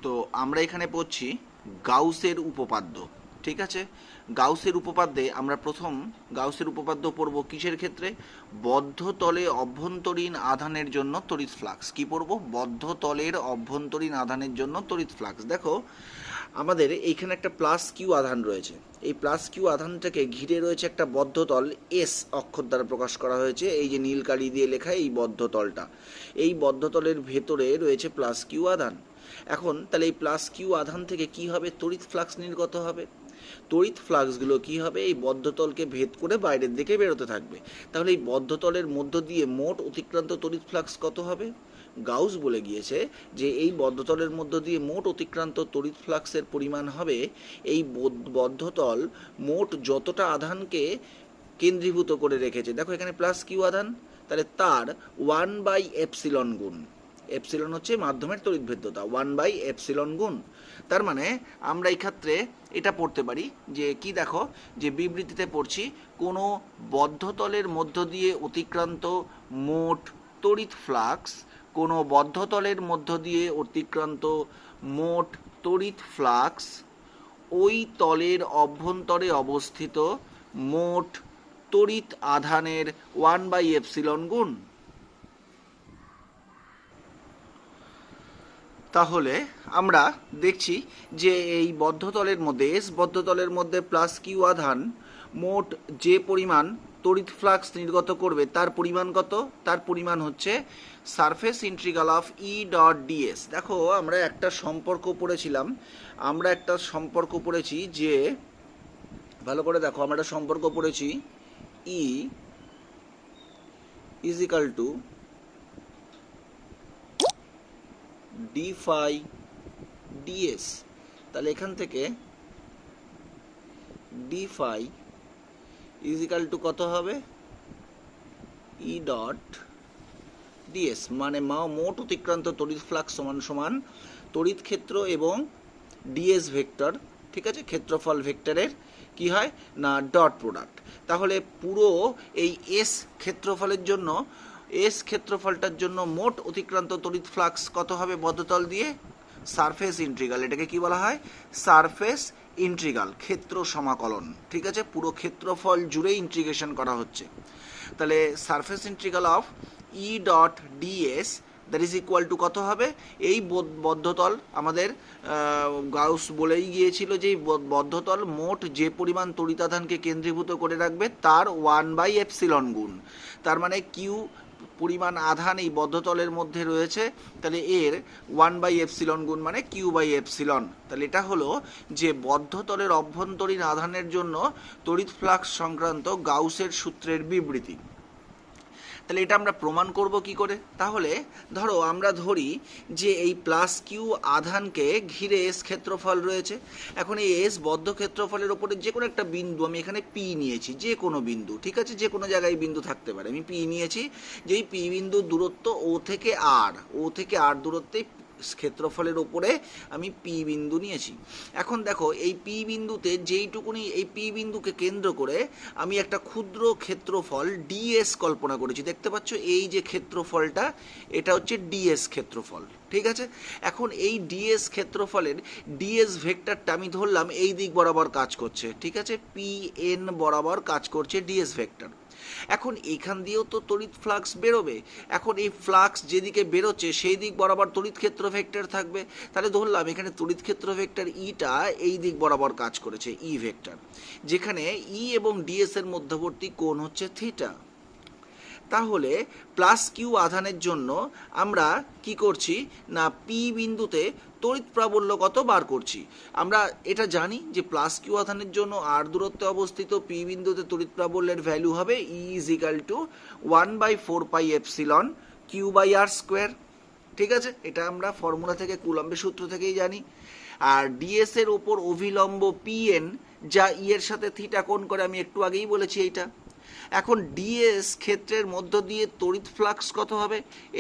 তো আমরা এখানে পড়ছি গাউসের উপপাদ্য। ঠিক আছে, গাউসের উপপাদ্যে আমরা প্রথম গাউসের উপপাদ্য পড়ব কিসের ক্ষেত্রে? বদ্ধ তলে অভ্যন্তরীণ আধানের জন্য তড়িৎ ফ্লাক্স। কি পড়ব? বদ্ধ তলের অভ্যন্তরীণ আধানের জন্য তড়িৎ ফ্লাক্স। দেখো আমাদের এইখানে একটা প্লাস কিউ আধান রয়েছে। এই প্লাস কিউ আধানটাকে ঘিরে রয়েছে একটা বদ্ধ তল, এস অক্ষর দ্বারা প্রকাশ করা হয়েছে। এই যে নীল কালি দিয়ে লেখা এই বদ্ধ তলটা, এই বদ্ধ তলের ভেতরে রয়েছে প্লাস কিউ আধান। এখন তাহলে এই প্লাস কিউ আধান থেকে কি হবে? তড়িৎ ফ্লাক্স নির্গত হবে। তড়িৎ ফ্লাক্সগুলো কি হবে? এই বদ্ধতলকে ভেদ করে বাইরের দিকে বেরোতে থাকবে। তাহলে এই বদ্ধতলের মধ্য দিয়ে মোট অতিক্রান্ত তড়িৎ ফ্লাক্স কত হবে? গাউস বলে গিয়েছে যে এই বদ্ধতলের মধ্য দিয়ে মোট অতিক্রান্ত তড়িৎ ফ্লাক্সের পরিমাণ হবে এই বদ্ধতল মোট যতটা আধানকে কেন্দ্রীভূত করে রেখেছে। দেখো এখানে প্লাস কিউ আধান, তাহলে তার 1/এপসিলন গুণ। এপসিলন হচ্ছে মাধ্যমের তড়িৎভেদ্যতা, 1/এপসিলন গুণ। তার মানে আমরা এই ক্ষেত্রে এটা পড়তে পারি যে কি, দেখো যে বিবৃতিতে পড়ছি কোনো বদ্ধতলের মধ্য দিয়ে অতিক্রান্ত মোট তড়িৎ ফ্লাক্স, কোনো বদ্ধতলের মধ্য দিয়ে অতিক্রান্ত মোট তড়িৎ ফ্লাক্স ওই তলের অভ্যন্তরে অবস্থিত মোট তড়িৎ আধানের 1/এপসিলন গুণ। তাহলে আমরা দেখছি যে এই বদ্ধতলের মধ্যে, এস বদ্ধতলের মধ্যে প্লাস কিউ আধান মোট যে পরিমাণ তড়িৎ ফ্লাক্স নির্গত করবে তার পরিমাণ কত? তার পরিমাণ হচ্ছে surface integral of E dot DS. দেখো আমরা একটা সম্পর্ক পড়েছি যে, ভালো করে দেখো, আমরা একটা সম্পর্ক পড়েছি E is equal to D phi DS. তাহলে এখান থেকে D phi is equal to কত হবে? ই ডট ডিএস, মানে মোট অতিক্রান্ত তড়িৎ ফ্লাক্স সমান সমান তড়িৎ ক্ষেত্র এবং ডিএস ভেক্টর। ঠিক আছে, ক্ষেত্রফল ভেক্টরের কি হয় না ডট প্রোডাক্ট। তাহলে পুরো এই এস ক্ষেত্রফলটার জন্য মোট অতিক্রান্ত তড়িৎ ফ্লাক্স কত হবে বদ্ধতল দিয়ে? সারফেস ইন্টিগ্রাল, এটাকে কি বলা হয়? সারফেস ইন্টিগ্রাল, ক্ষেত্র সমাকলন। ঠিক আছে, পুরো ক্ষেত্রফল জুড়ে ইন্টিগ্রেশন করা হচ্ছে। তাহলে surface integral of E dot DS that is equal two কত হবে? এই বদ্ধতল আমাদের গাউস বলেই গিয়েছিল যে এই বদ্ধতল মোট যে পরিমাণ তড়িতাধানকে কেন্দ্রীভূত করে রাখবে তার 1/এপসিলন গুণ। তার মানে কিউ পরিমাণ আধান এই বদ্ধতলের মধ্যে রয়েছে, তাহলে এর 1/এপসিলন গুণ মানে কিউ/এপসিলন। তাহলে এটা হলো যে বদ্ধতলের অভ্যন্তরীণ আধানের জন্য তড়িৎ ফ্লাক্স সংক্রান্ত গাউসের সূত্রের বিবৃতি। তাহলে এটা আমরা প্রমাণ করব কি করে? তাহলে ধরো আমরা ধরি যে এই প্লাস কিউ আধানকে ঘিরে এস ক্ষেত্রফল রয়েছে। এখন এই এস বদ্ধ ক্ষেত্রফলের ওপরে যে কোনো একটা বিন্দু, আমি এখানে পি নিয়েছি, যে কোনো বিন্দু, ঠিক আছে, যে কোনো জায়গায় বিন্দু থাকতে পারে, আমি পি নিয়েছি। যেই পি বিন্দুর দূরত্ব ও থেকে আর দূরত্বে ক্ষেত্রফলের ওপরে আমি পি বিন্দু নিয়েছি। এখন দেখো এই পি বিন্দুতে যেইটুকুনি, এই পি বিন্দুকে কেন্দ্র করে আমি একটা ক্ষুদ্র ক্ষেত্রফল ডিএস কল্পনা করেছি। দেখতে পাচ্ছ এই যে ক্ষেত্রফলটা, এটা হচ্ছে ডিএস ক্ষেত্রফল। ঠিক আছে, এখন এই ডিএস ক্ষেত্রফলের ডিএস ভেক্টরটা আমি ধরলাম এই দিক বরাবর কাজ করছে। ঠিক আছে, পি এন বরাবর কাজ করছে ডিএস ভেক্টর। এখন এখান দিয়েও তো তড়িৎ ফ্লাক্স বেরোবে। এখন এই ফ্লাক্স যেদিকে বেরোচ্ছে সেই দিক বরাবর তড়িৎ ক্ষেত্র ভেক্টর থাকবে। তাহলে ধরলাম এখানে তড়িৎ ক্ষেত্র ভেক্টর ইটা এই দিক বরাবর কাজ করেছে, ই ভেক্টর, যেখানে ই এবং ডিএস এর মধ্যবর্তী কোণ হচ্ছে থিটা। তাহলে প্লাস কিউ আধানের জন্য আমরা কি করছি না পি বিন্দুতে তড়িৎ প্রাবল্য কত বার করছি। আমরা এটা জানি যে প্লাস কিউ আধানের জন্য আর দূরত্বে অবস্থিত পি বিন্দুতে তড়িৎ প্রাবল্যের ভ্যালু হবে ই ইজ ইকাল টু 1/4πε Q/r²। ঠিক আছে, এটা আমরা ফর্মুলা থেকে, কুলম্বের সূত্র থেকেই জানি। আর ডিএস এর ওপর অভিলম্ব পিএন, যা ই এর সাথে থিটা কোণ করে, আমি একটু আগেই বলেছি এইটা। এখন ডিএস ক্ষেত্রের মধ্য দিয়ে তড়িৎ ফ্লাক্স কত হবে?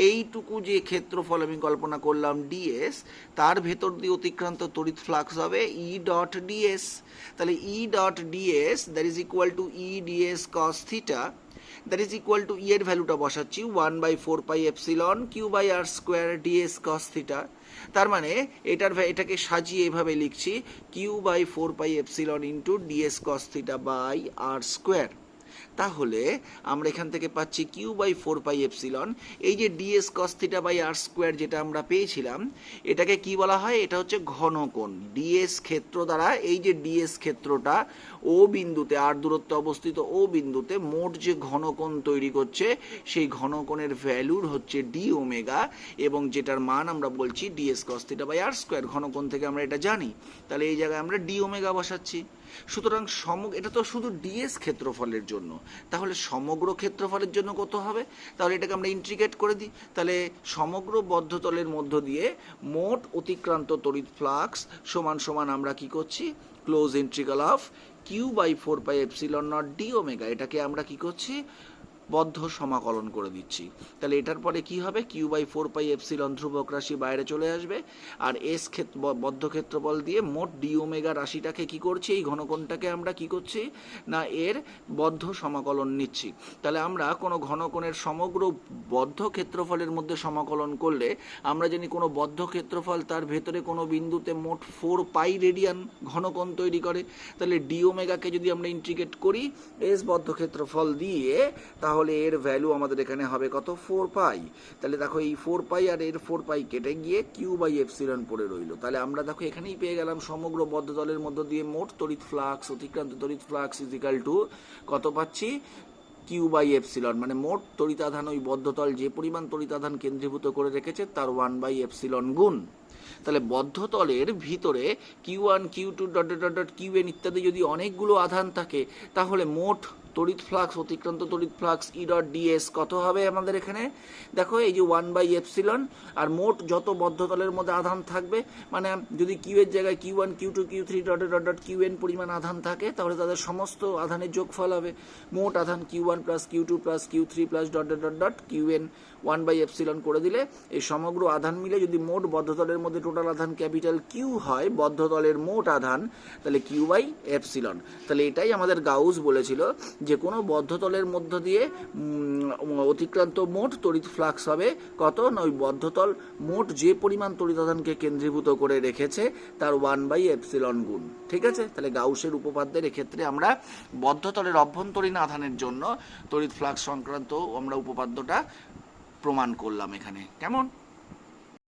এইটুকু যে ক্ষেত্রফল আমি কল্পনা করলাম ডিএস, তার ভেতর দিয়ে অতিক্রান্ত তড়িৎ ফ্লাক্স হবে ই ডট ডিএস। তাহলে E dot DS that is equal to E DS cos theta, that is equal to এর ভ্যালুটা বসাচ্ছি 1/4πε q/r² ds cos থিটা। তার মানে এটাকে সাজিয়ে এভাবে লিখছি q/4πε into ds cos theta by r²। তাহলে আমরা এখান থেকে পাচ্ছি q/4πε, এই যে ds cos theta by r² যেটা আমরা পেয়েছিলাম, এটাকে কি বলা হয়? এটা হচ্ছে ঘনকোণ। ds ক্ষেত্র দ্বারা এই যে ds ক্ষেত্রটা ও বিন্দুতে, আর দূরত্বে অবস্থিত ও বিন্দুতে মোট যে ঘনকোণ তৈরি করছে, সেই ঘনকোণের ভ্যালুর হচ্ছে ডি ওমেগা, এবং যেটার মান আমরা বলছি ds cos theta by r²। ঘনকোণ থেকে আমরা এটা জানি, তাহলে এই জায়গায় আমরা ডি ওমেগা বসাচ্ছি। সুতরাং এটা তো শুধু ds ক্ষেত্রফলের জন্য, তাহলে সমগ্র ক্ষেত্রফলের জন্য কত হবে? তাহলে এটাকে আমরা ইন্টিগ্রেট করে দিই। তাহলে সমগ্র বদ্ধতলের মধ্য দিয়ে মোট অতিক্রান্ত তড়িৎ ফ্লাক্স সমান সমান আমরা কি করছি? Close integral of q/4πε0 D omega, এটাকে আমরা কি করছি? বদ্ধ সমাকলন করে দিচ্ছি। তাহলে এটার পরে কি হবে? q/4πε ধ্রুবক রাশি বাইরে চলে আসবে, আর এস বদ্ধ ক্ষেত্রফল দিয়ে মোট ডি ওমেগা রাশিটাকে কি করছি? এই ঘনকোণটাকে আমরা কি করছি না এর বদ্ধ সমাকলন নিচ্ছি। তাহলে আমরা কোনো ঘনকোণের সমগ্র বদ্ধ ক্ষেত্রফলের মধ্যে সমাকলন করলে আমরা জানি কোনো বদ্ধ ক্ষেত্রফল তার ভেতরে কোনো বিন্দুতে মোট 4π রেডিয়ান ঘনকোণ তৈরি করে। তাহলে ডি ওমেগাকে যদি আমরা ইন্টিগ্রেট করি এস বদ্ধ ক্ষেত্রফল দিয়ে, তাহলে এর ভ্যালু আমাদের এখানে হবে কত? 4π। তাহলে দেখো এই 4π আর এর 4π কেটে গিয়ে q/ε পড়ে রইল। তাহলে আমরা দেখো এখানেই পেয়ে গেলাম সমগ্র বদ্ধতলের মধ্য দিয়ে মোট তড়িৎ ফ্লাক্স, অতিক্রান্ত তড়িৎ ফ্লাক্স ইজ ইকাল টু কত পাচ্ছি? q/ε, মানে মোট তড়িতাধান ওই বদ্ধতল যে পরিমাণ তড়িতাধান কেন্দ্রীভূত করে রেখেছে তার 1/ε গুণ। তাহলে বদ্ধতলের ভিতরে q1 q2 ... qn ইত্যাদি যদি অনেকগুলো আধান থাকে, তাহলে মোট তড়িৎ ফ্লাক্স, অতিক্রান্ত তড়িৎ ফ্লাক্স E.ds কত হবে আমাদের এখানে? দেখো এই যে 1/ε, আর মোট যত বদ্ধতলের মধ্যে আধান থাকবে, মানে যদি q এর জায়গায় q1 q2 q3 ... qn পরিমাণ আধান থাকে, তাহলে তাদের সমস্ত আধানের যোগফল হবে মোট আধান q1 plus q2 plus q3 plus ... qn 1/ε করে দিলে এই সমগ্র আধান মিলে যদি মোট বদ্ধতলের মধ্যে টোটাল আধান ক্যাপিটাল Q হয়, বদ্ধতলের মোট আধান, তাহলে q/ε। তাহলে এটাই আমাদের গাউস বলেছিল যে কোনো বদ্ধতলের মধ্য দিয়ে অতিক্রান্ত মোট তড়িৎ ফ্লাক্স হবে কত না ওই বদ্ধতল মোট যে পরিমাণ তড়িতাধানকে কেন্দ্রীভূত করে রেখেছে তার 1/ε গুণ। ঠিক আছে? তাহলে গাউসের উপপাদ্যের এক্ষেত্রে আমরা বদ্ধতলের অভ্যন্তরীণ আধানের জন্য তড়িৎ ফ্লাক্স সংক্রান্ত আমরা উপপাদ্যটা প্রমাণ করলাম এখানে। কেমন?